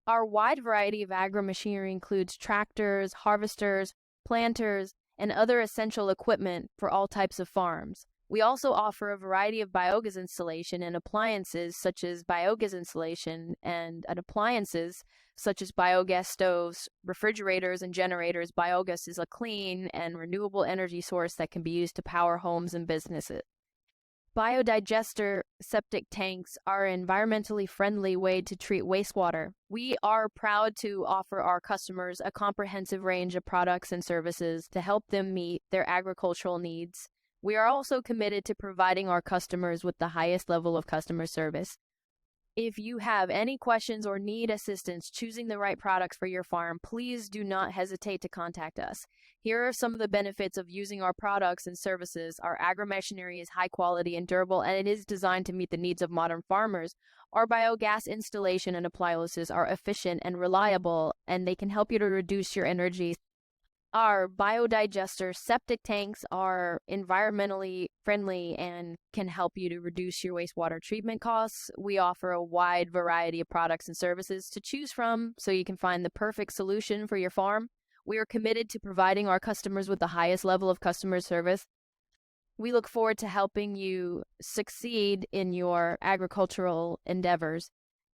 Our wide variety of agrimachinery includes tractors, harvesters, planters, and other essential equipment for all types of farms. We also offer a variety of biogas installation and appliances such as biogas installation and appliances such as biogas stoves, refrigerators, and generators. Biogas is a clean and renewable energy source that can be used to power homes and businesses. Biodigester septic tanks are an environmentally friendly way to treat wastewater. We are proud to offer our customers a comprehensive range of products and services to help them meet their agricultural needs. We are also committed to providing our customers with the highest level of customer service. If you have any questions or need assistance choosing the right products for your farm, please do not hesitate to contact us. Here are some of the benefits of using our products and services. Our agri-machinery is high quality and durable, and it is designed to meet the needs of modern farmers. Our biogas installation and appliances are efficient and reliable, and they can help you to reduce your energy. Our biodigester septic tanks are environmentally friendly and can help you to reduce your wastewater treatment costs. We offer a wide variety of products and services to choose from so you can find the perfect solution for your farm. We are committed to providing our customers with the highest level of customer service. We look forward to helping you succeed in your agricultural endeavors.